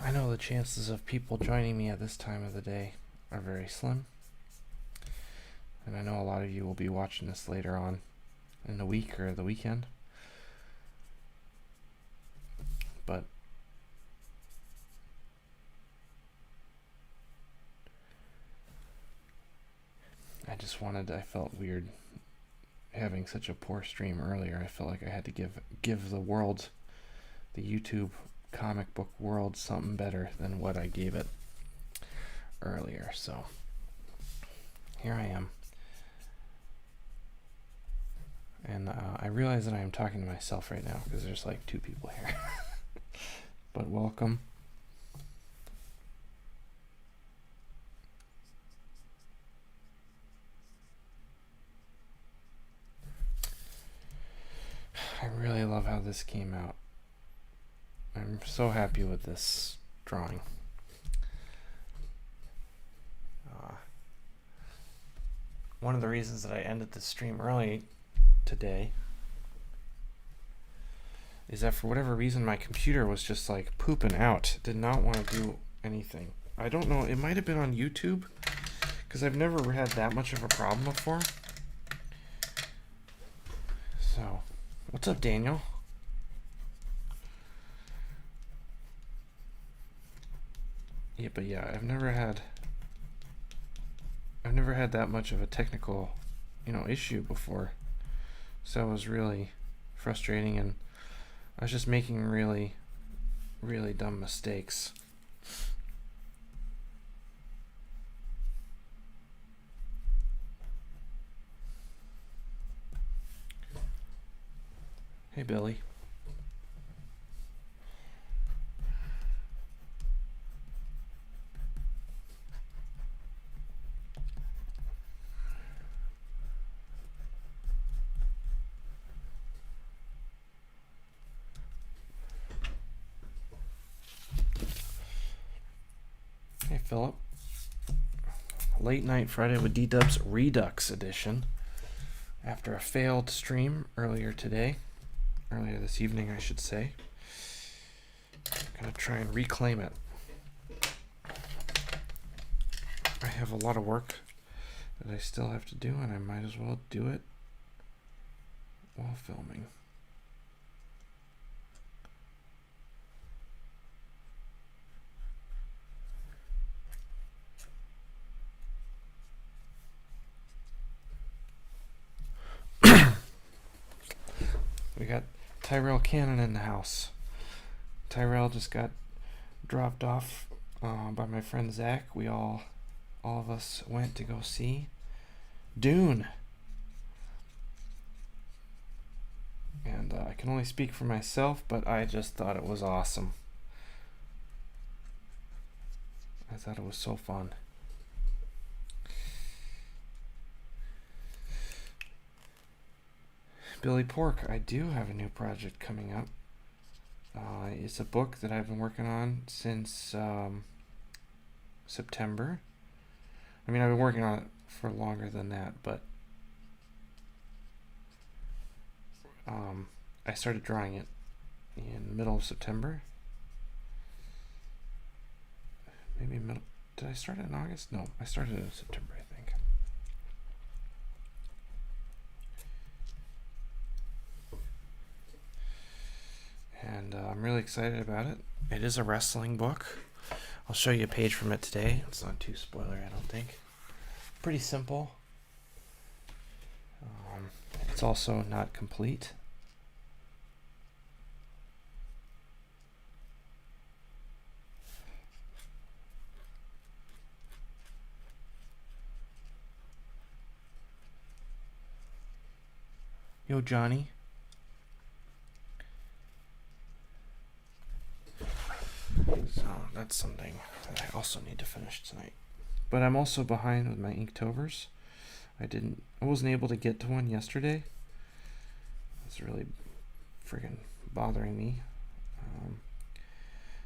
I know the chances of people joining me at this time of the day are very slim. And I know a lot of you will be watching this later on in the week or the weekend. But I felt weird having such a poor stream earlier. I felt like I had to give the world, the YouTube comic book world, something better than what I gave it earlier. So here I am. And I realize that I am talking to myself right now because there's like 2 people here. But welcome. I really love how this came out. I'm so happy with this drawing. One of the reasons that I ended the stream early today is that for whatever reason my computer was just like pooping out. Did not want to do anything. I don't know. It might have been on YouTube because I've never had that much of a problem before. So, what's up, Daniel? Yeah, but yeah, I've never had that much of a technical, issue before. So it was really frustrating, and I was just making really, really dumb mistakes. Hey, Billy. Hey, Philip. Late night Friday with DDubs Redux edition. After a failed stream earlier this evening, I should say. I'm gonna try and reclaim it. I have a lot of work that I still have to do, and I might as well do it while filming. We got Tyrell Cannon in the house. Tyrell just got dropped off by my friend Zach. We all of us went to go see Dune. And I can only speak for myself, but I just thought it was awesome. I thought it was so fun. Billy Pork, I do have a new project coming up. It's a book that I've been working on since September. I mean, I've been working on it for longer than that, but I started drawing it in the middle of September. Maybe middle. Did I start it in August? No, I started it in September, I think. And I'm really excited about it. It is a wrestling book. I'll show you a page from it today. It's not too spoilery, I don't think. Pretty simple. It's also not complete. Yo, Johnny. So that's something that I also need to finish tonight. But I'm also behind with my Inktovers. I wasn't able to get to one yesterday. It's really friggin' bothering me.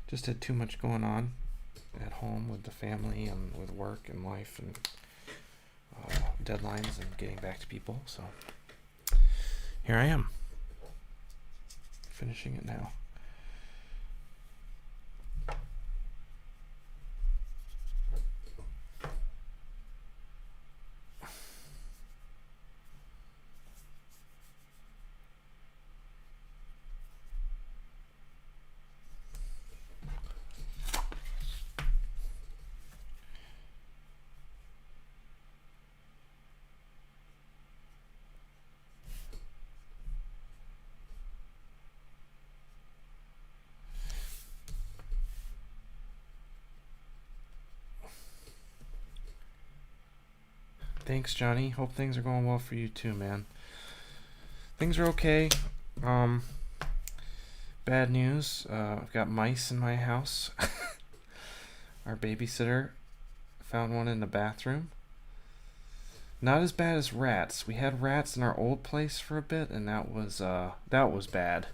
Just had too much going on at home with the family and with work and life and deadlines and getting back to people. So here I am, finishing it now. Thanks, Johnny. Hope things are going well for you too, man. Things are okay. Bad news. I've got mice in my house. Our babysitter found one in the bathroom. Not as bad as rats. We had rats in our old place for a bit, and that was bad.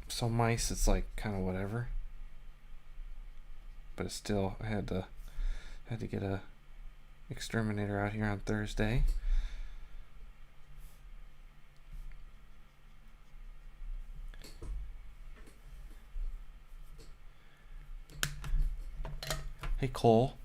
So mice, it's like kind of whatever. But it's still, I had to get a exterminator out here on Thursday. Hey, Cole.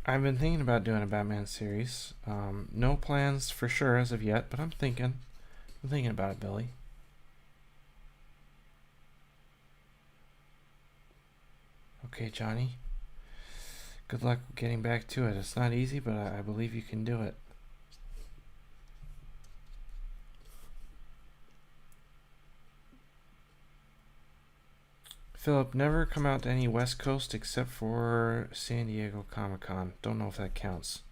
I've been thinking about doing a Batman series. No plans for sure as of yet, but I'm thinking about it, Billy. Okay, Johnny. Good luck getting back to it. It's not easy, but I believe you can do it. Philip, never come out to any West Coast except for San Diego Comic-Con. Don't know if that counts.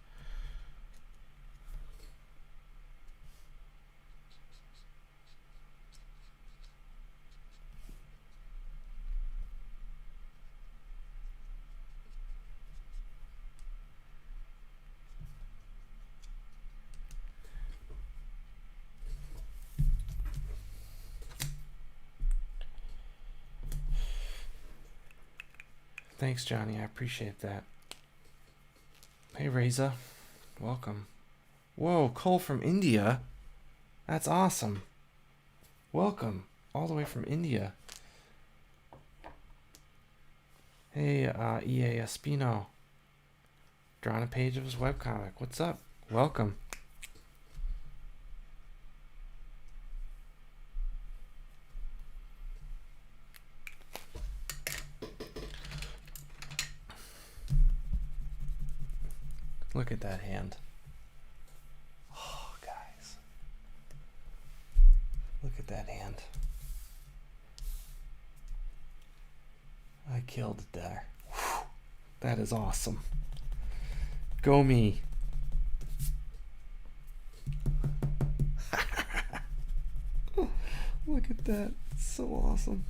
Thanks, Johnny. I appreciate that. Hey, Reza. Welcome. Whoa, Cole from India. That's awesome. Welcome. All the way from India. Hey, EA Espino. Drawing a page of his webcomic. What's up? Welcome. Look at that hand. Oh, guys. Look at that hand. I killed it there. Whew. That is awesome. Go me. Look at that. It's so awesome.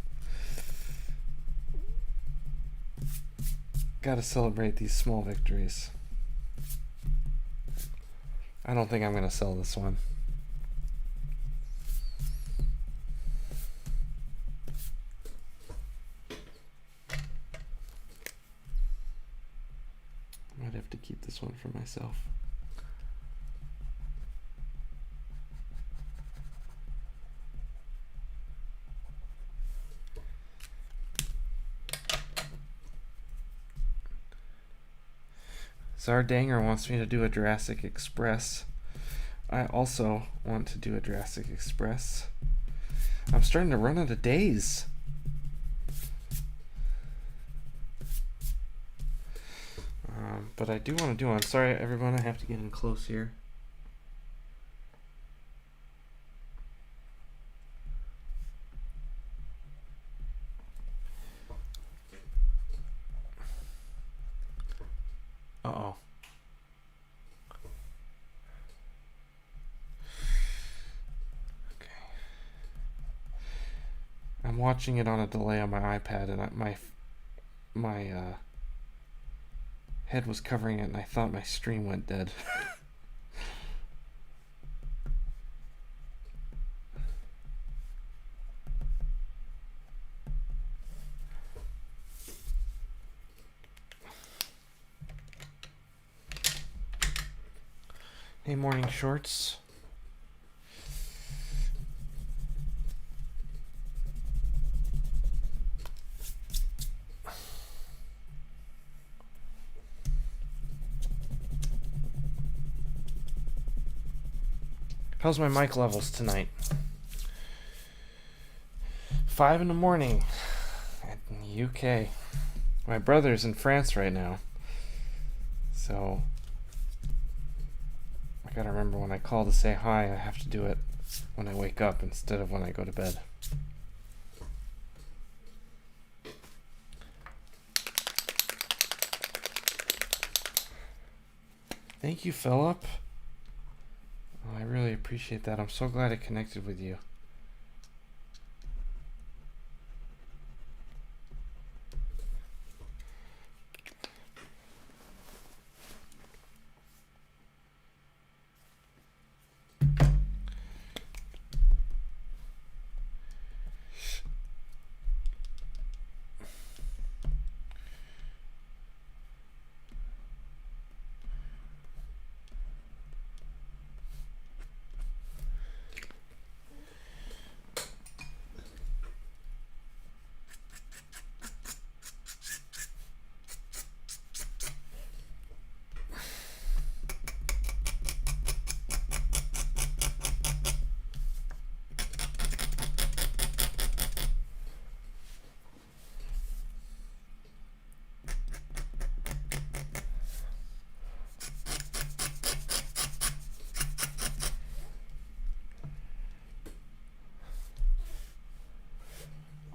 Gotta celebrate these small victories. I don't think I'm going to sell this one. Might have to keep this one for myself. Zardanger wants me to do a Jurassic Express. I also want to do a Jurassic Express. I'm starting to run out of days. But I do want to do one. Sorry, everyone, I have to get in close here. Uh-oh. Okay. I'm watching it on a delay on my iPad, and my head was covering it, and I thought my stream went dead. Hey, Morning Shorts. How's my mic levels tonight? 5 in the morning in the UK. My brother's in France right now, so I gotta remember when I call to say hi, I have to do it when I wake up instead of when I go to bed. Thank you, Philip. Oh, I really appreciate that. I'm so glad I connected with you.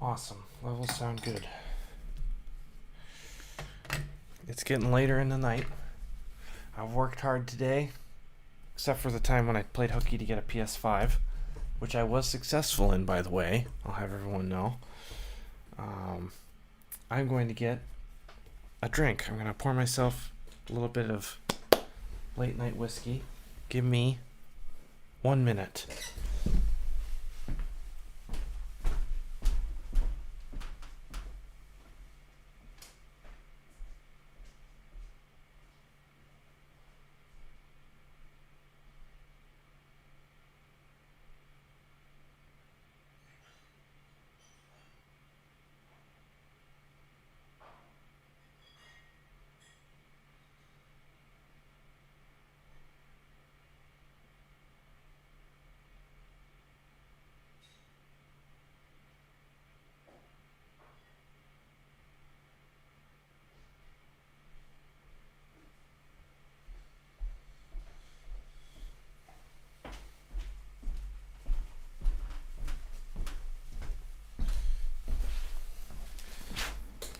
Awesome. Levels sound good. It's getting later in the night. I've worked hard today, except for the time when I played hooky to get a PS5, which I was successful in, by the way. I'll have everyone know. I'm going to get a drink. I'm going to pour myself a little bit of late night whiskey. Give me 1 minute.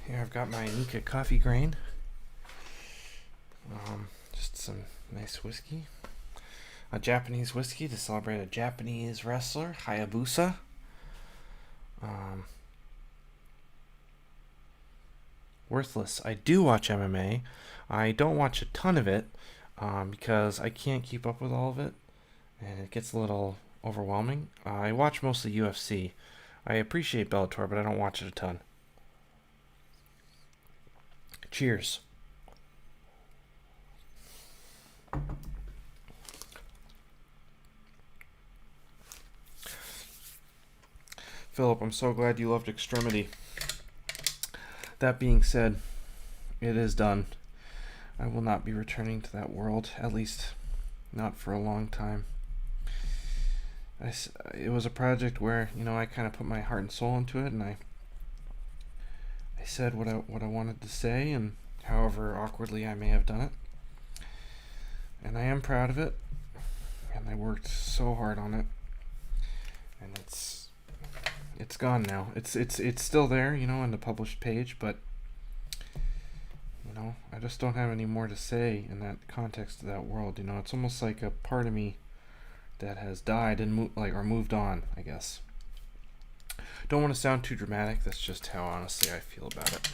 Here I've got my Nika coffee grain. Just some nice whiskey. A Japanese whiskey to celebrate a Japanese wrestler, Hayabusa. Worthless. I do watch MMA. I don't watch a ton of it because I can't keep up with all of it, and it gets a little overwhelming. I watch mostly UFC. I appreciate Bellator, but I don't watch it a ton. Cheers. Philip, I'm so glad you loved Extremity. That being said, it is done. I will not be returning to that world, at least not for a long time. It was a project where, I kind of put my heart and soul into it, and I said what I wanted to say, and however awkwardly I may have done it. And I am proud of it, and I worked so hard on it, and it's gone now. It's still there, in the published page, but I just don't have any more to say in that context of that world. It's almost like a part of me that has died and moved on, I guess. Don't want to sound too dramatic. That's just how honestly I feel about it.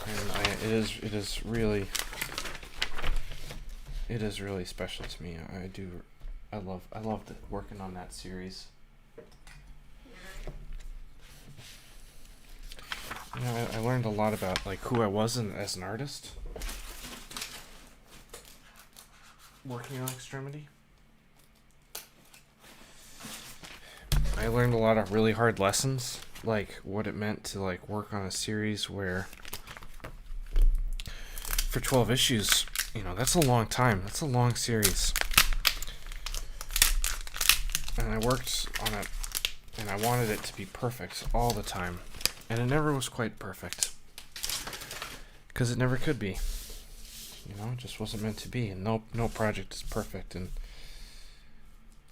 And it is really special to me. I loved working on that series. You know, I learned a lot about like who I was as an artist working on Extremity. I learned a lot of really hard lessons, like what it meant to like work on a series where for 12 issues, you know, that's a long time. That's a long series. And I worked on it and I wanted it to be perfect all the time. And it never was quite perfect. Because it never could be. You know, it just wasn't meant to be. And no project is perfect. And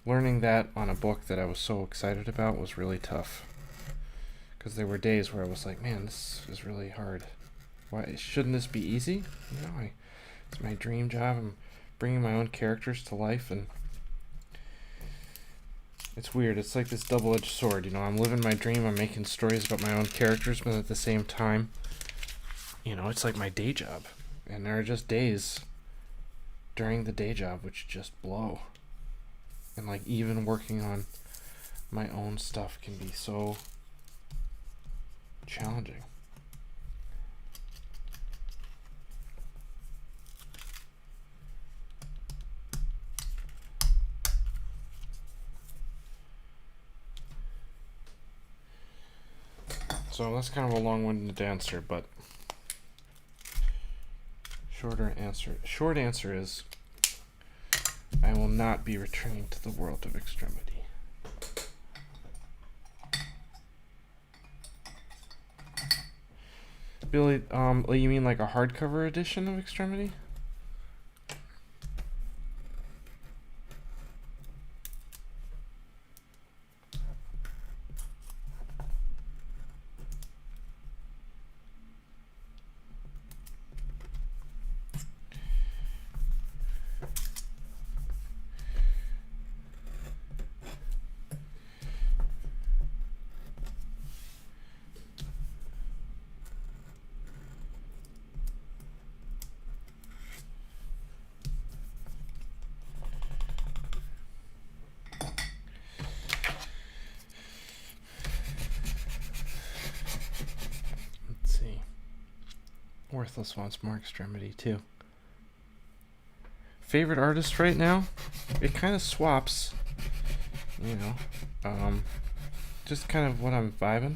learning that on a book that I was so excited about was really tough. Because there were days where I was like, man, this is really hard. Why shouldn't this be easy? You know, it's my dream job. I'm bringing my own characters to life, and it's weird. It's like this double-edged sword. You know, I'm living my dream. I'm making stories about my own characters, but at the same time, you know, it's like my day job. And there are just days during the day job which just blow. And like even working on my own stuff can be so challenging. So that's kind of a long-winded answer, but short answer is I will not be returning to the world of Extremity. Billy, you mean like a hardcover edition of Extremity? Worthless wants more Extremity too. Favorite artist right now? It kind of swaps, you know. Just kind of what I'm vibing.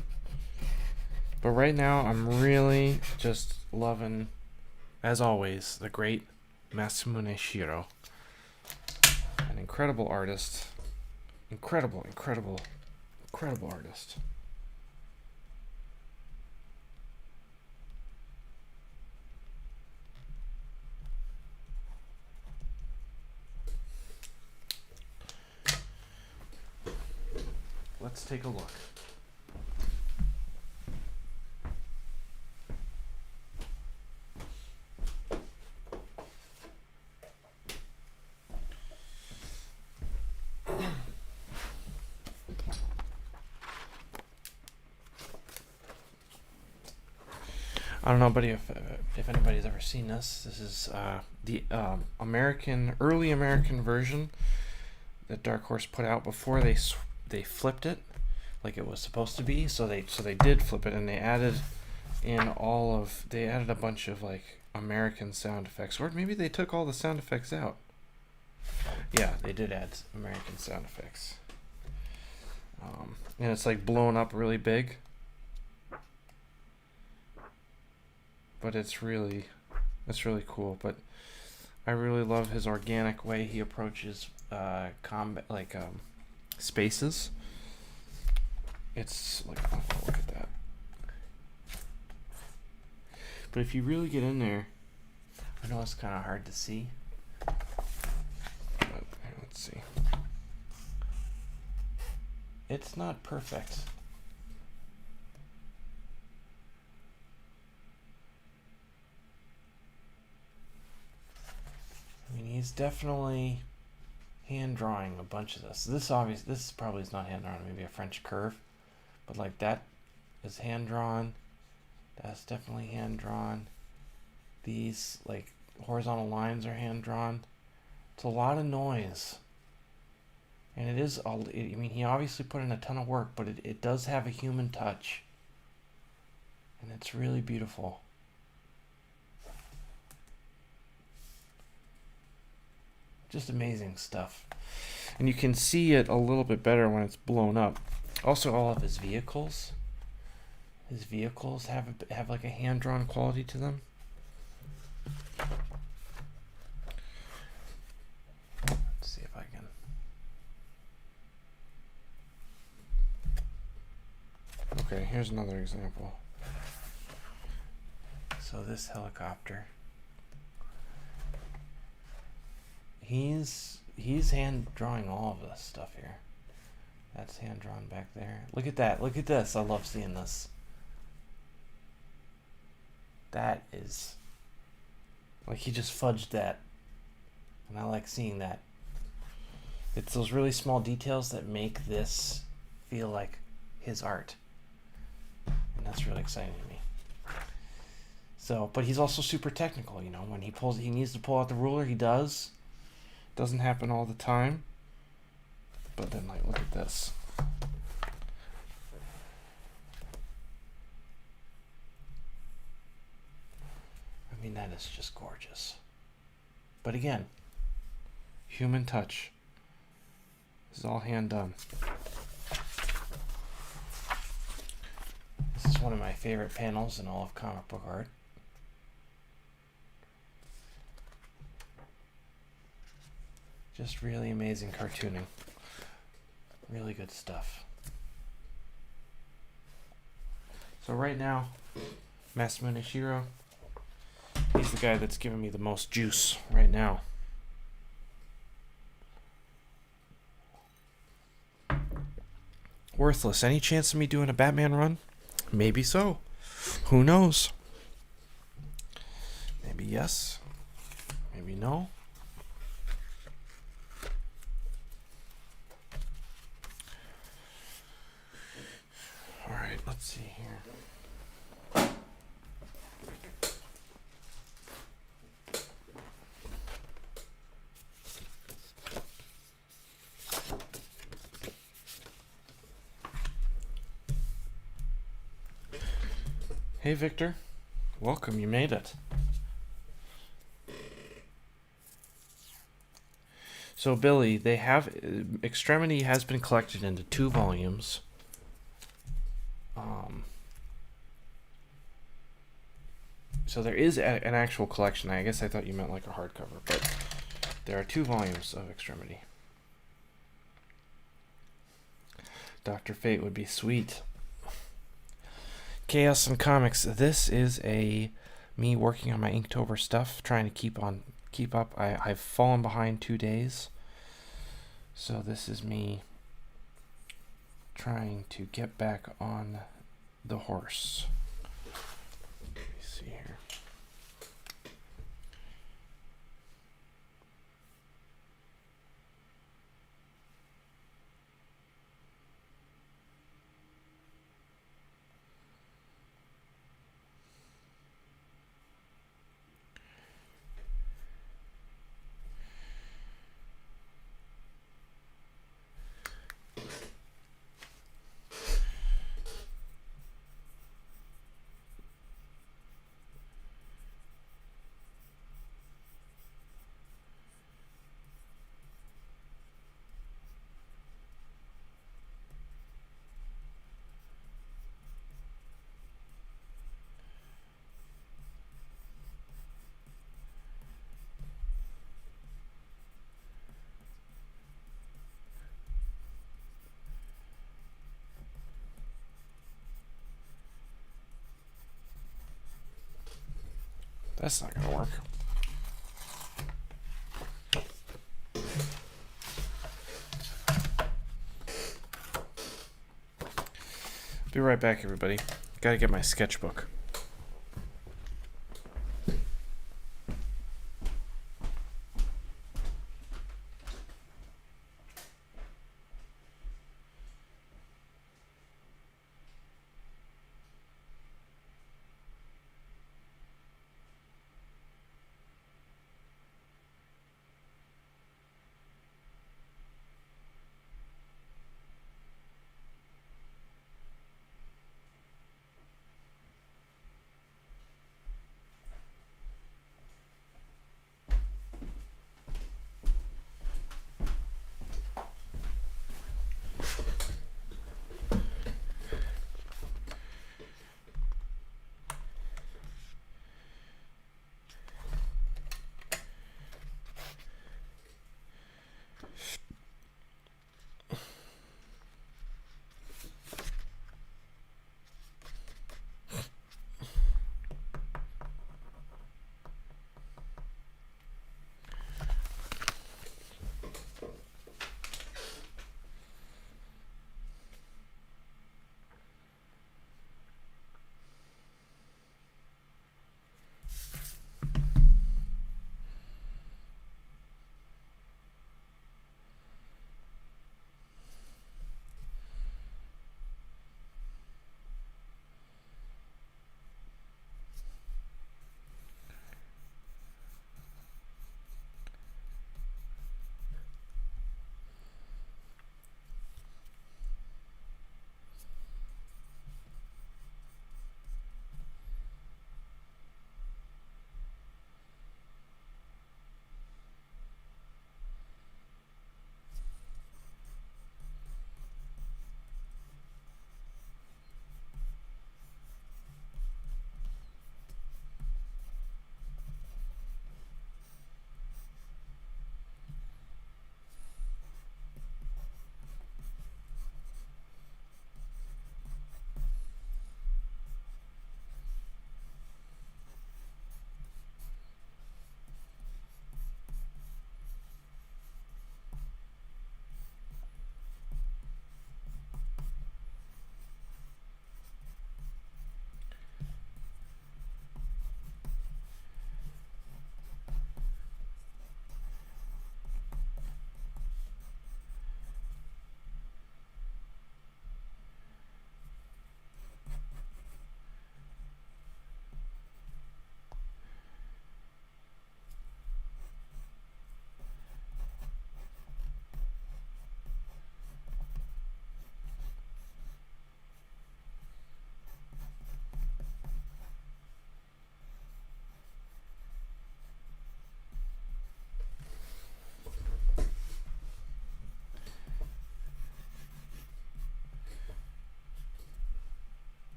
But right now, I'm really just loving, as always, the great Masamune Shiro. An incredible artist. Incredible artist. Let's take a look. I don't know, buddy, if anybody's ever seen this. This is the early American version that Dark Horse put out before they flipped it like it was supposed to be. So they did flip it, and they added a bunch of like American sound effects, or maybe they took all the sound effects out. Yeah, they did add American sound effects, and it's like blown up really big. But it's really cool. But I really love his organic way he approaches combat, like spaces. It's like, oh, look at that. But if you really get in there, I know it's kind of hard to see. But let's see. It's not perfect. I mean, he's definitely hand drawing a bunch of this. This probably is not hand drawn, maybe a French curve, but like that is hand drawn. That's definitely hand drawn. These like horizontal lines are hand drawn. It's a lot of noise. And it is all, I mean, he obviously put in a ton of work, but it does have a human touch. And it's really beautiful. Just amazing stuff. And you can see it a little bit better when it's blown up. Also, all of his vehicles have like a hand-drawn quality to them. Let's see if I can. Okay, here's another example. So this helicopter, he's hand drawing all of this stuff here. That's hand drawn back there. Look at that. Look at this. I love seeing this. That is like he just fudged that. And I like seeing that. It's those really small details that make this feel like his art. And that's really exciting to me. So, but he's also super technical, you know, when he needs to pull out the ruler, he does. Doesn't happen all the time. But then, like, look at this. I mean, that is just gorgeous. But again, human touch. This is all hand done. This is one of my favorite panels in all of comic book art. Just really amazing cartooning. Really good stuff. So right now, Masamune Shirow, he's the guy that's giving me the most juice right now. Worthless. Any chance of me doing a Batman run? Maybe so. Who knows? Maybe yes. Maybe no. Alright, let's see here. Hey Victor, welcome, you made it. So Billy, they have Extremity has been collected into 2 volumes. So there is an actual collection. I guess I thought you meant like a hardcover, but there are 2 volumes of Extremity. Dr. Fate would be sweet. Chaos and Comics. This is me working on my Inktober stuff, trying to keep up. I've fallen behind 2 days. So this is me trying to get back on the horse. Let me see here. That's not gonna work. Be right back, everybody. Gotta get my sketchbook.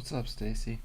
What's up, Stacy?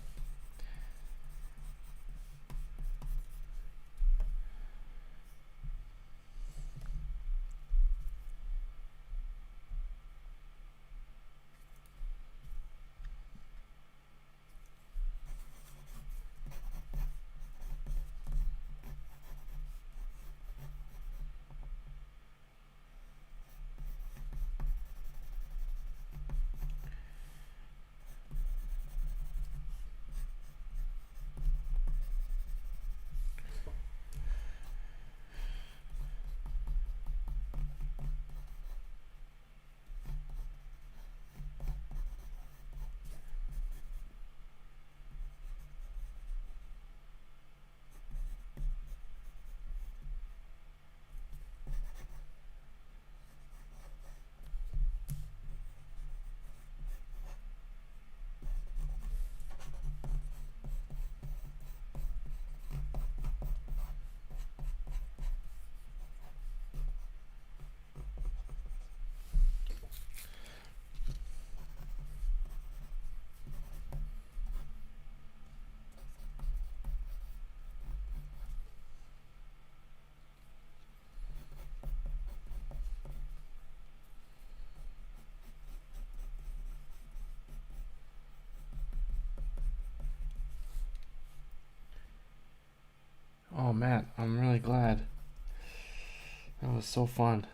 Oh, Matt, I'm really glad. That was so fun.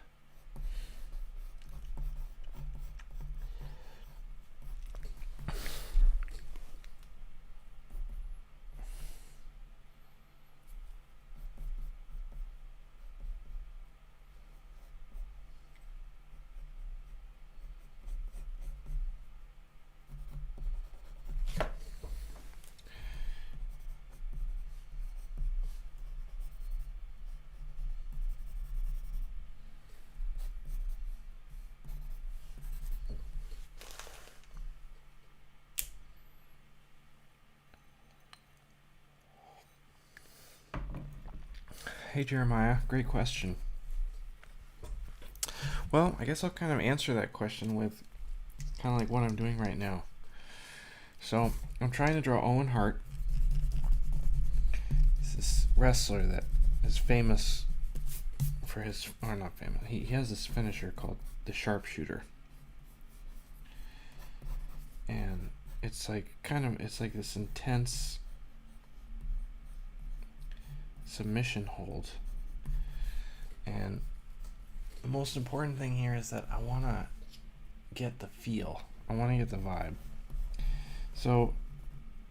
Hey, Jeremiah, great question. Well, I guess I'll kind of answer that question with kind of like what I'm doing right now. So, I'm trying to draw Owen Hart. He's this wrestler that is famous for his, or not famous, he has this finisher called the sharpshooter. And it's like it's like this intense submission hold. And the most important thing here is that I want to get the feel. I want to get the vibe. So,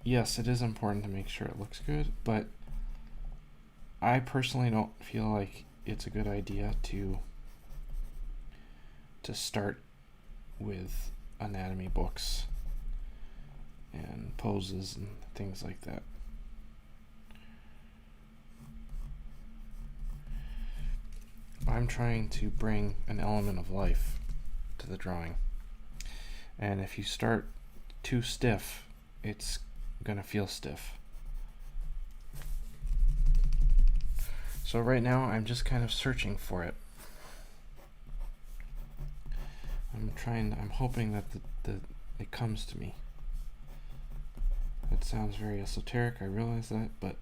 yes, it is important to make sure it looks good, but I personally don't feel like it's a good idea to start with anatomy books and poses and things like that. I'm trying to bring an element of life to the drawing. And if you start too stiff, it's gonna feel stiff. So right now I'm just kind of searching for it. I'm hoping that it comes to me. That sounds very esoteric, I realize that, but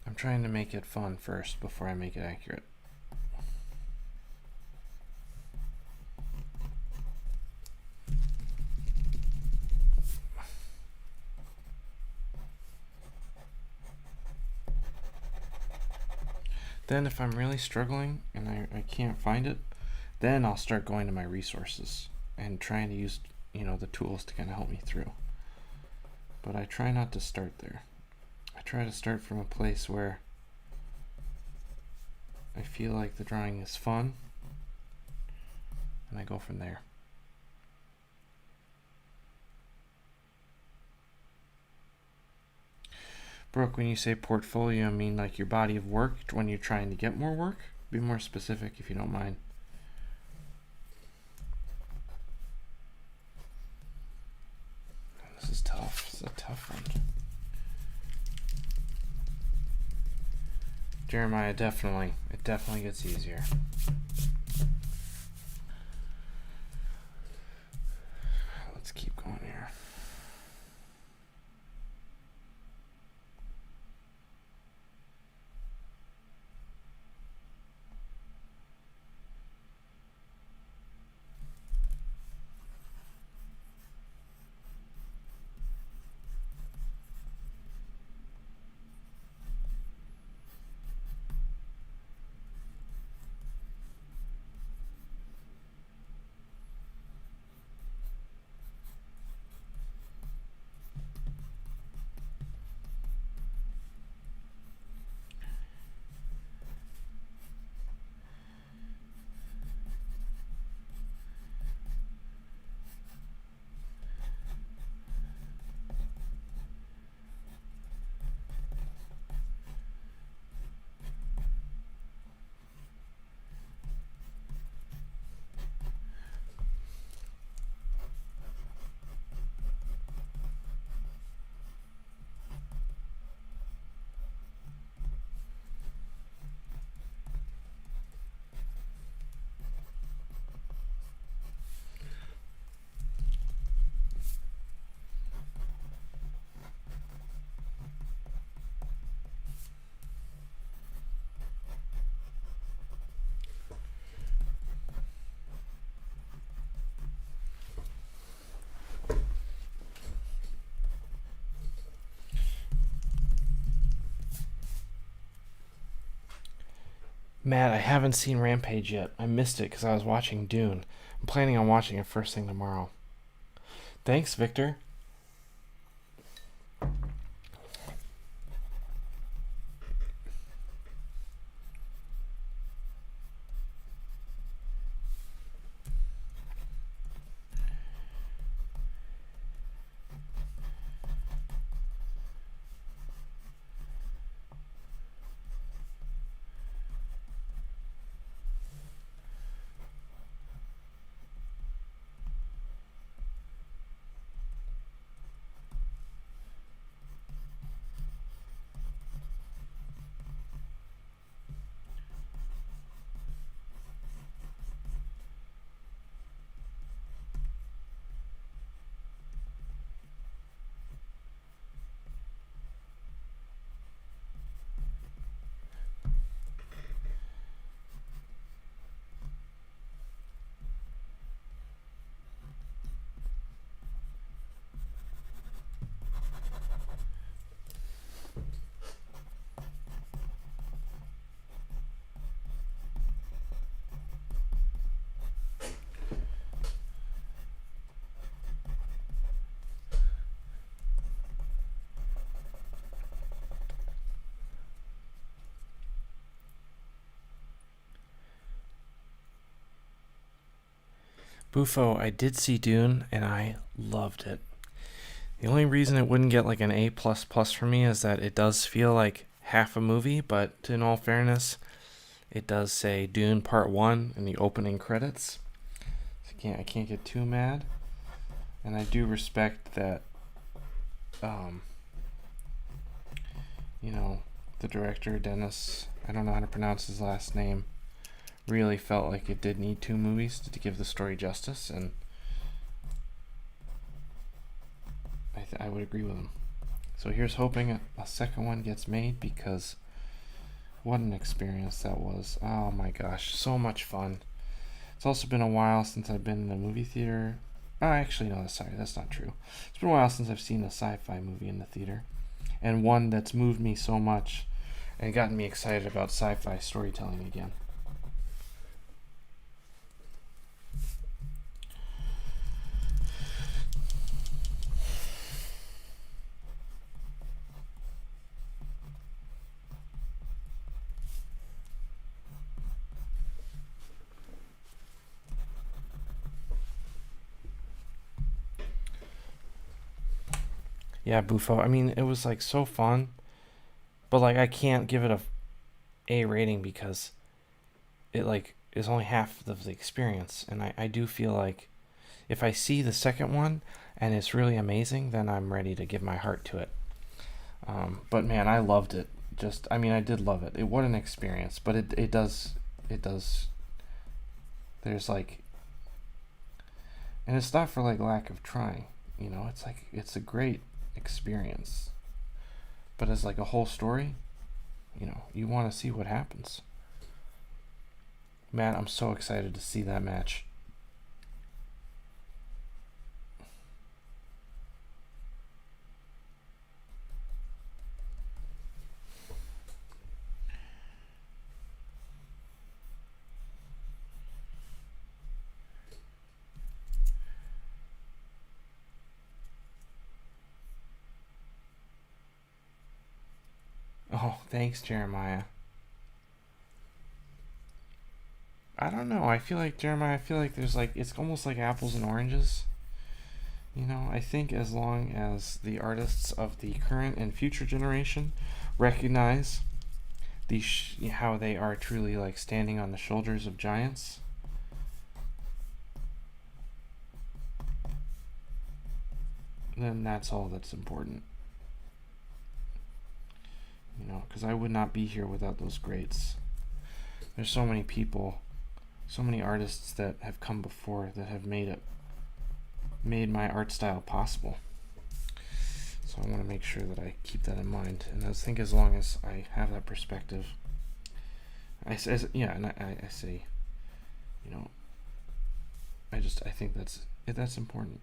I'm trying to make it fun first before I make it accurate. Then if I'm really struggling and I can't find it, then I'll start going to my resources and trying to use, the tools to kind of help me through. But I try not to start there. I try to start from a place where I feel like the drawing is fun, and I go from there. Brooke, when you say portfolio, mean like your body of work when you're trying to get more work? Be more specific if you don't mind. This is tough. This is a tough one. Jeremiah, definitely. It definitely gets easier. Let's keep going here. Matt, I haven't seen Rampage yet. I missed it because I was watching Dune. I'm planning on watching it first thing tomorrow. Thanks, Victor. Bufo, I did see Dune and I loved it. The only reason it wouldn't get like an A++ for me is that it does feel like half a movie, but in all fairness, it does say Dune Part 1 in the opening credits. So I can't get too mad. And I do respect that, the director, Dennis, I don't know how to pronounce his last name, really felt like it did need 2 movies to give the story justice, and I would agree with him. So here's hoping a second one gets made, because what an experience that was. Oh my gosh, so much fun. It's also been a while since I've been in a movie theater. Oh, actually, no, sorry, that's not true. It's been a while since I've seen a sci-fi movie in the theater, and one that's moved me so much and gotten me excited about sci-fi storytelling again. Yeah, Bufo. I mean, it was like so fun, but like I can't give it a rating because it like is only half of the experience, and I do feel like if I see the second one and it's really amazing, then I'm ready to give my heart to it. But man, I loved it. just, I mean, I did love it. What an experience. But it does, there's like, and it's not for like lack of trying, it's like, it's a great experience. But as like a whole story, you want to see what happens. Matt, I'm so excited to see that match. Oh, thanks, Jeremiah. I don't know. I feel like, Jeremiah, there's like, it's almost like apples and oranges. I think as long as the artists of the current and future generation recognize how they are truly like standing on the shoulders of giants, then that's all that's important. Because I would not be here without those greats. There's so many people, so many artists that have come before that have made my art style possible. So I want to make sure that I keep that in mind. And I think as long as I have that perspective, I say, I think that's important.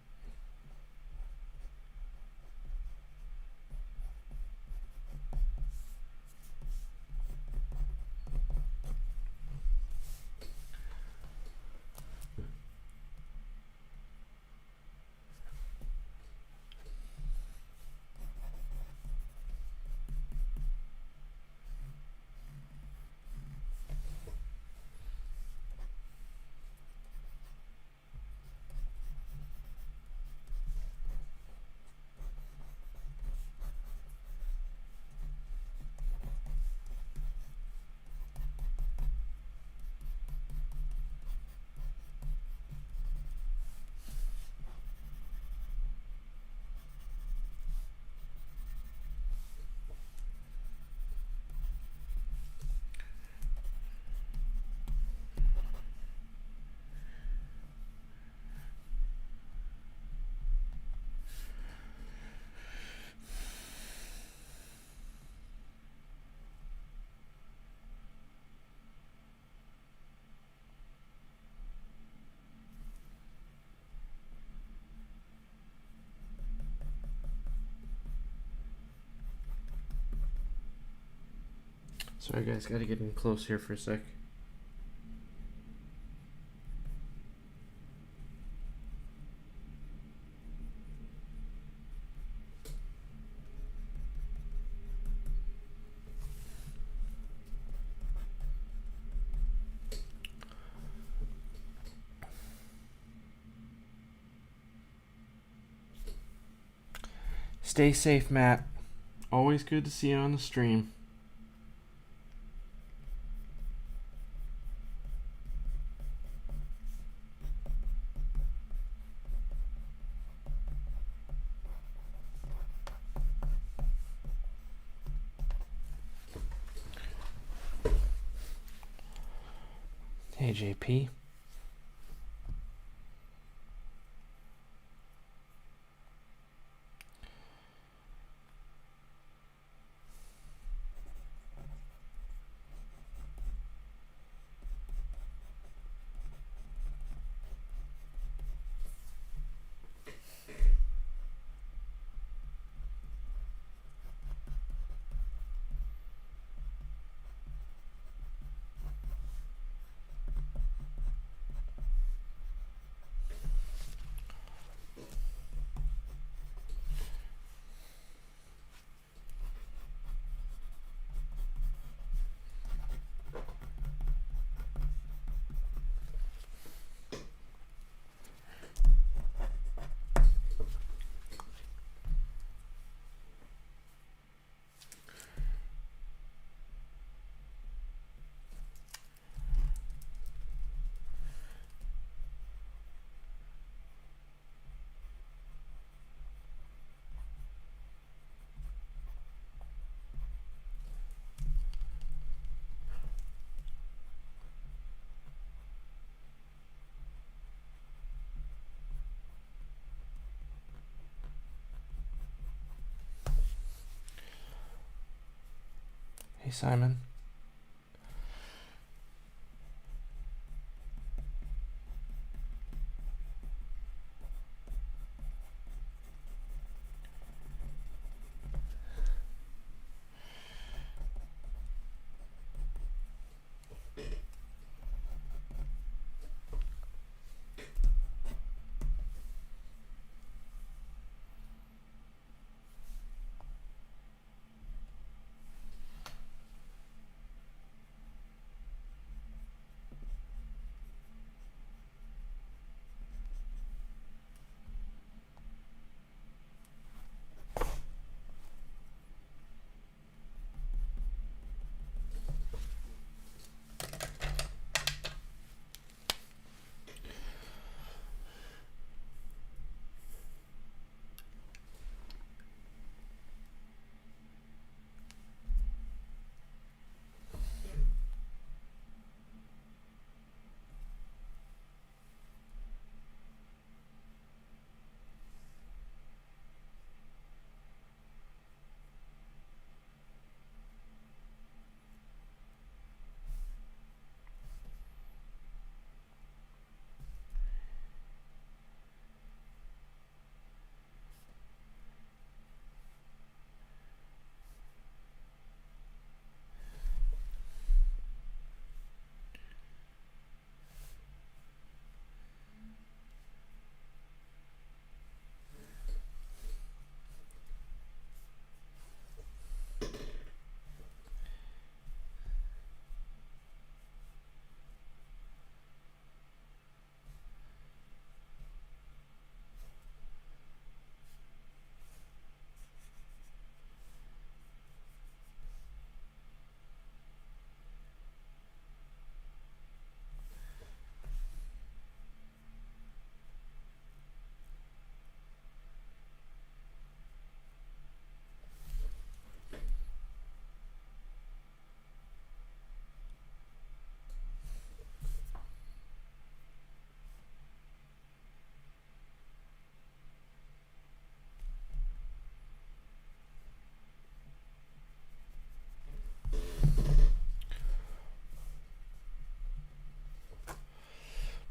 Sorry guys, gotta get in close here for a sec. Stay safe, Matt. Always good to see you on the stream. Hey, JP. Hey, Simon.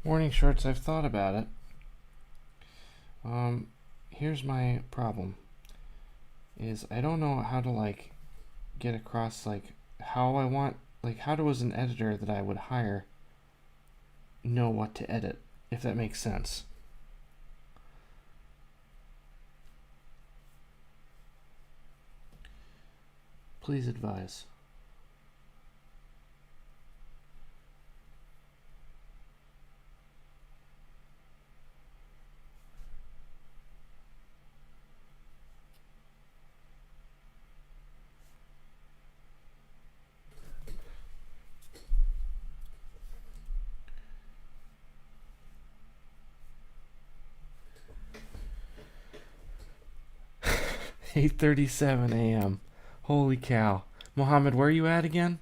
Morning shorts, I've thought about it. Here's my problem. Is I don't know how to like get across like how I want, like how does an editor that I would hire know what to edit, if that makes sense. Please advise. (8:37 a.m.) Holy cow. Mohammed, where are you at again?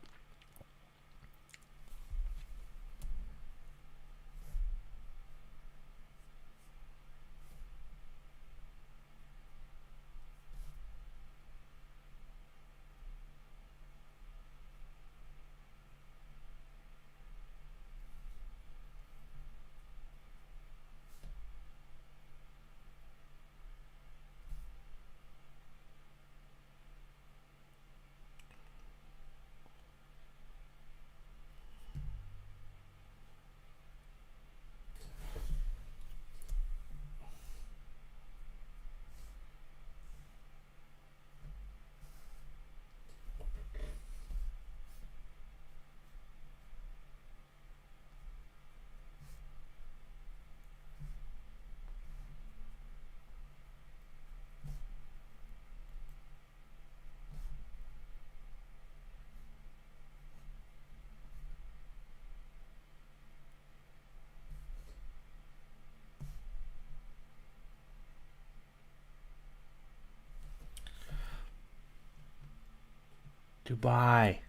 Dubai.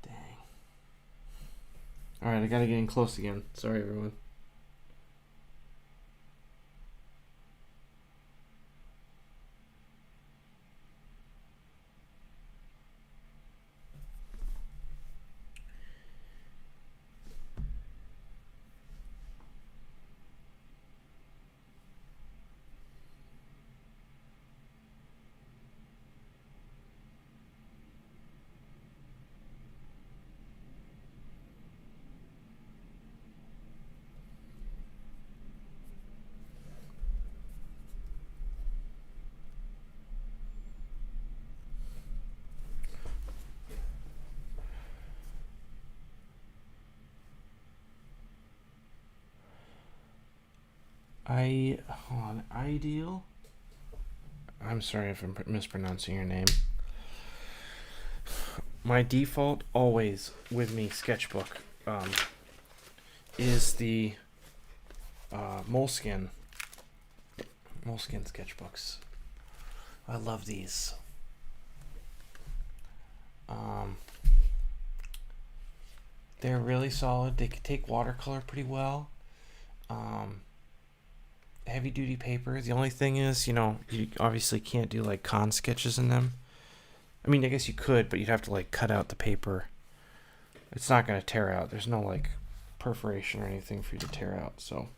Dang. Alright, I gotta get in close again. Sorry, everyone. Hold on, ideal. I'm sorry if I'm mispronouncing your name. My default always with me sketchbook is the Moleskine sketchbooks. I love these. They're really solid. They can take watercolor pretty well. Heavy duty paper. The only thing is, you obviously can't do like con sketches in them. I mean, I guess you could, but you'd have to like cut out the paper. It's not going to tear out. There's no like perforation or anything for you to tear out, so.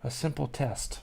A simple test.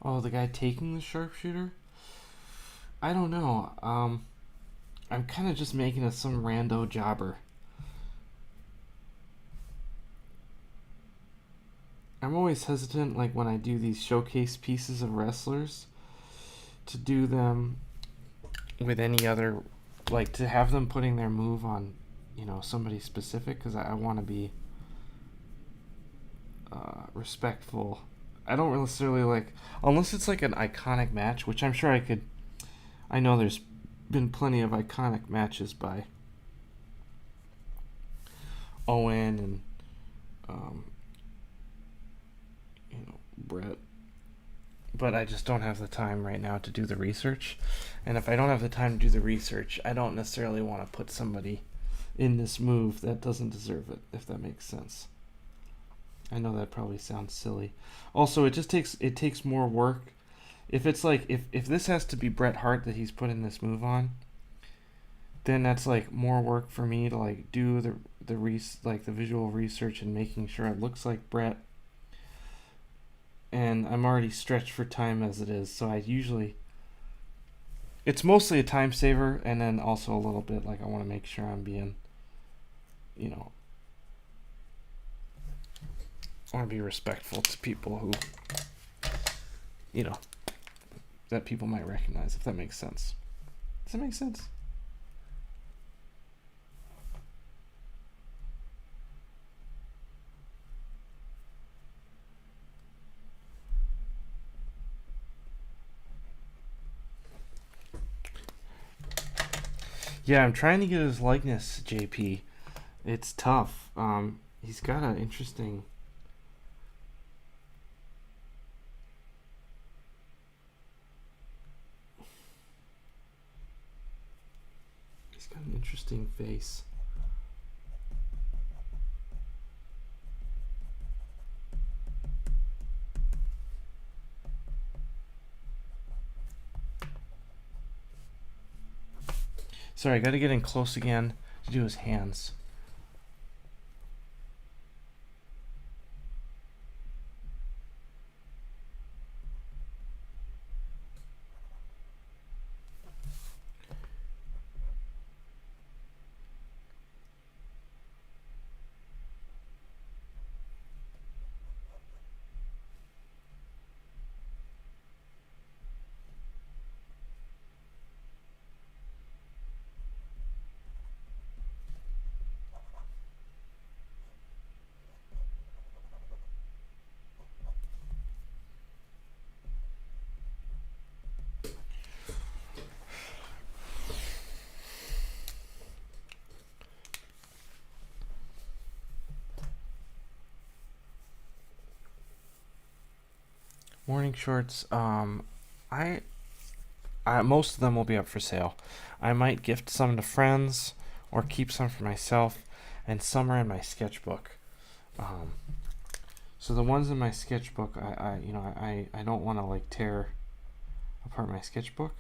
Oh, the guy taking the sharpshooter? I don't know. I'm kind of just making it some rando jobber. I'm always hesitant, like when I do these showcase pieces of wrestlers, to do them with any other, like to have them putting their move on, somebody specific, because I want to be respectful. I don't necessarily like, unless it's like an iconic match, which I'm sure I know there's been plenty of iconic matches by Owen and Brett, but I just don't have the time right now to do the research. And if I don't have the time to do the research, I don't necessarily want to put somebody in this move that doesn't deserve it, if that makes sense. I know that probably sounds silly. Also, it takes more work. If it's like if this has to be Bret Hart that he's putting this move on, then that's like more work for me to like do the the visual research and making sure it looks like Bret. and I'm already stretched for time as it is, so I usually, it's mostly a time saver, and then also a little bit like I want to make sure I'm being, you know, I want to be respectful to people who, you know, that people might recognize, if that makes sense. Does that make sense? Yeah, I'm trying to get his likeness, JP. It's tough. He's got an interesting. He's got an interesting face. Sorry, I gotta get in close again to do his hands. Morning shorts. I most of them will be up for sale. I might gift some to friends or keep some for myself, and some are in my sketchbook. So the ones in my sketchbook, I don't want to like tear apart my sketchbook.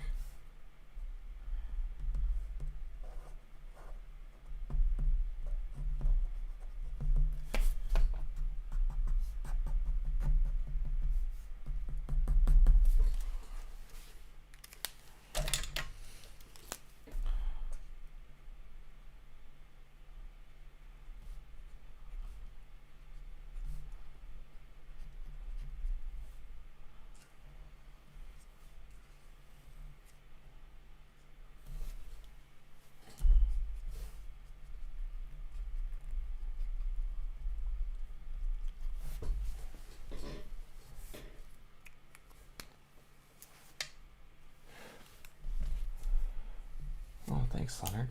Oh, thanks, Leonard.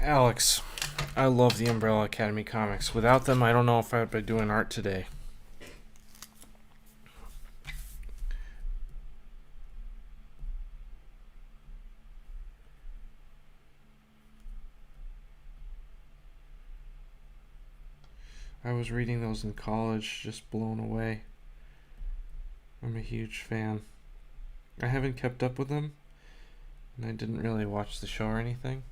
Alex, I love the Umbrella Academy comics. Without them, I don't know if I would be doing art today. I was reading those in college, just blown away. I'm a huge fan. I haven't kept up with them, and I didn't really watch the show or anything.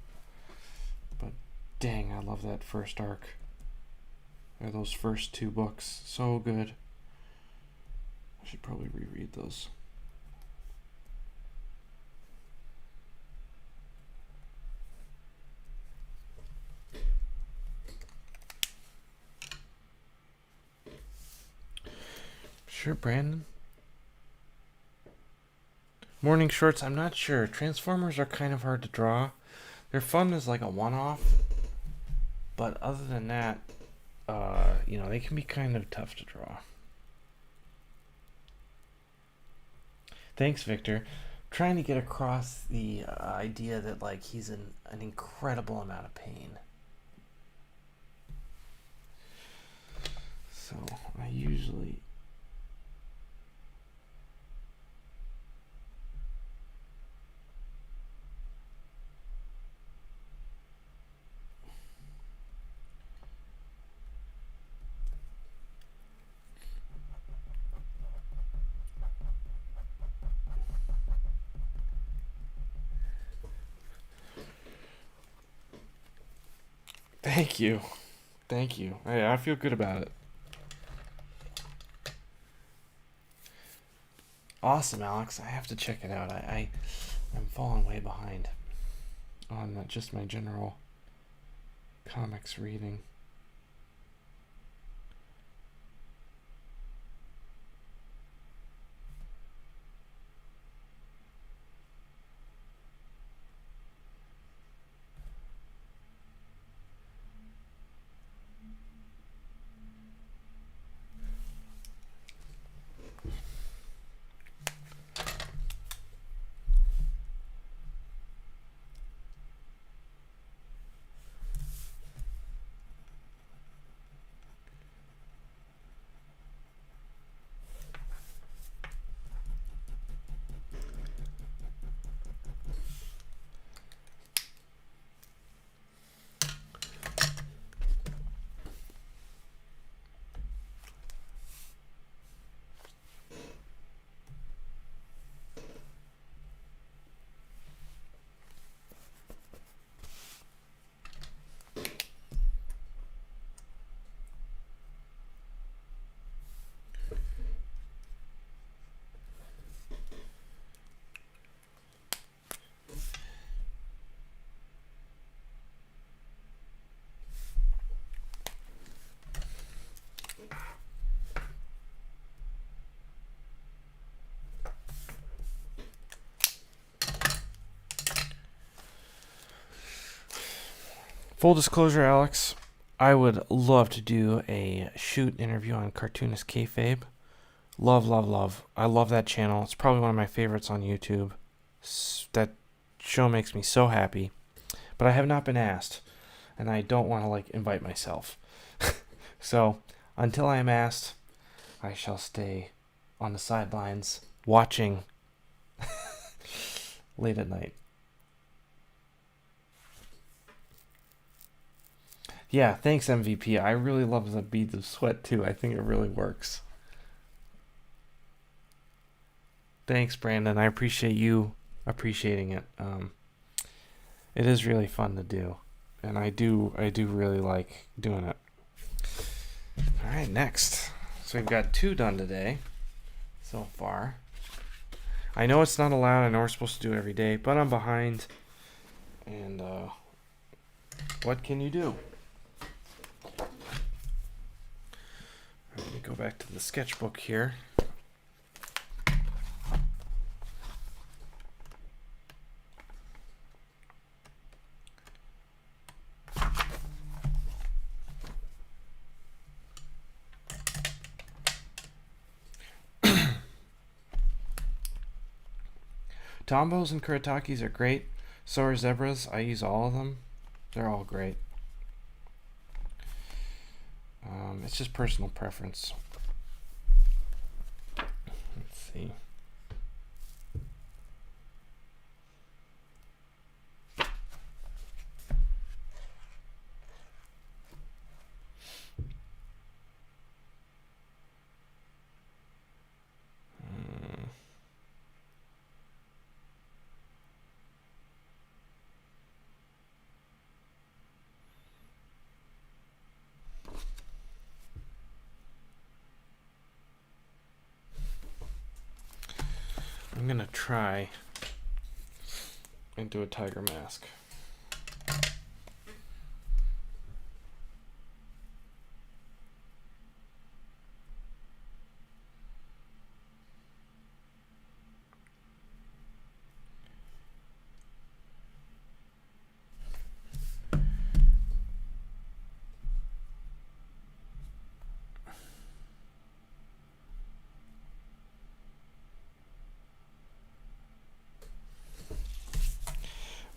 But dang, I love that first arc. Or those first 2 books. So good. I should probably reread those. Sure, Brandon. Morning shorts, I'm not sure. Transformers are kind of hard to draw. They're fun as like a one-off. But other than that, they can be kind of tough to draw. Thanks, Victor. Trying to get across the idea that like he's in an incredible amount of pain. So I usually Thank you. Thank you. I feel good about it. Awesome, Alex. I have to check it out. I'm falling way behind on just my general comics reading. Full disclosure, Alex, I would love to do a shoot interview on Cartoonist Kayfabe. Love, love, love. I love that channel. It's probably one of my favorites on YouTube. That show makes me so happy. But I have not been asked, and I don't want to invite myself. So, until I am asked, I shall stay on the sidelines watching late at night. Yeah, thanks, MVP. I really love the beads of sweat too. I think it really works. Thanks, Brandon. I appreciate you appreciating it. It is really fun to do, and I do really like doing it. All right, next. So we've got 2 done today so far. I know it's not allowed. I know we're supposed to do it every day, but I'm behind. And what can you do? Let me go back to the sketchbook here. Tombos and Kuritakis are great. So are zebras. I use all of them. They're all great. It's just personal preference. Let's see. I'm gonna try and do a tiger mask.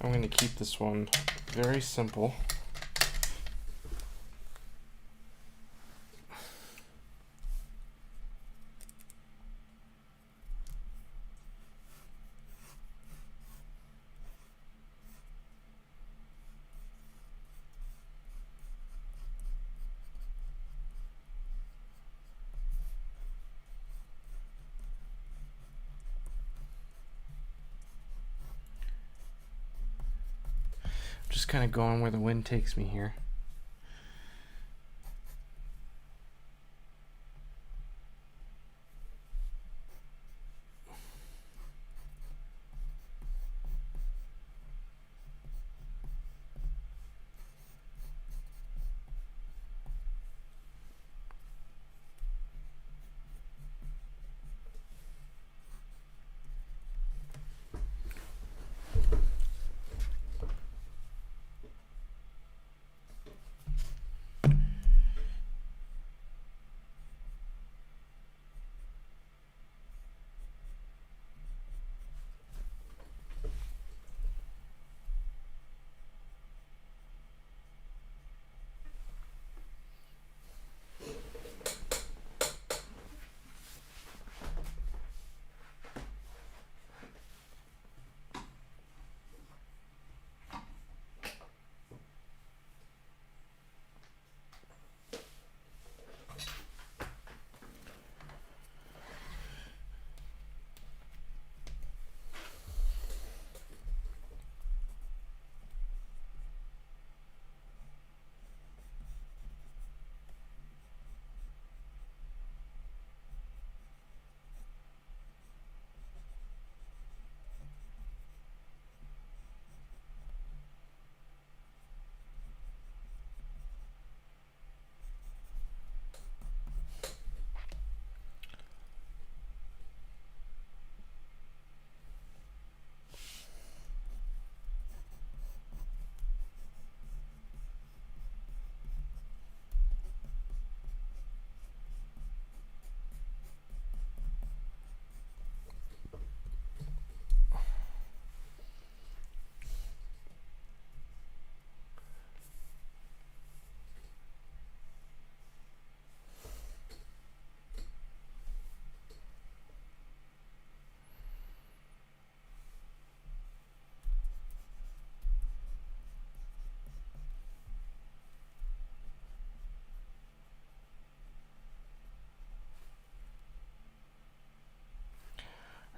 I'm going to keep this one very simple. Just kind of going where the wind takes me here.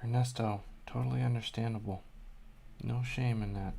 Ernesto, totally understandable. No shame in that.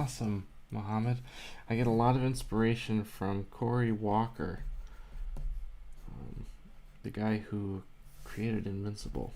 awesome, Mohammed. I get a lot of inspiration from Cory Walker, the guy who created Invincible.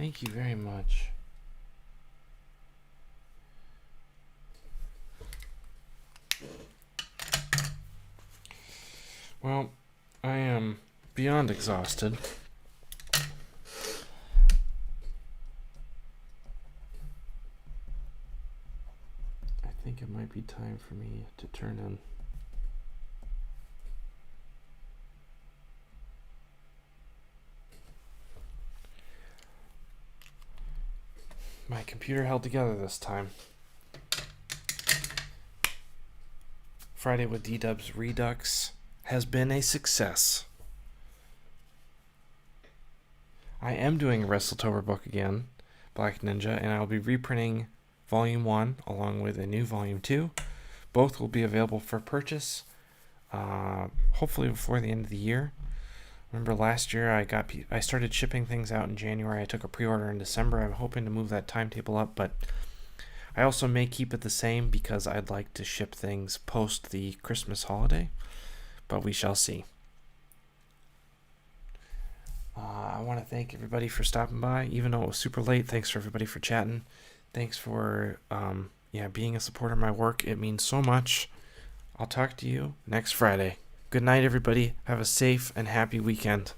Thank you very much. Well, I am beyond exhausted. I think it might be time for me to turn in. My computer held together this time. Friday with DDubs Redux has been a success. I am doing a Wrestletober book again, Black Ninja, and I'll be reprinting Volume 1 along with a new Volume 2. Both will be available for purchase, hopefully before the end of the year. Remember last year I started shipping things out in January. I took a pre-order in December. I'm hoping to move that timetable up, but I also may keep it the same because I'd like to ship things post the Christmas holiday, but we shall see. I want to thank everybody for stopping by, even though it was super late. Thanks for everybody for chatting. Thanks for being a supporter of my work. It means so much. I'll talk to you next Friday. Good night, everybody. Have a safe and happy weekend.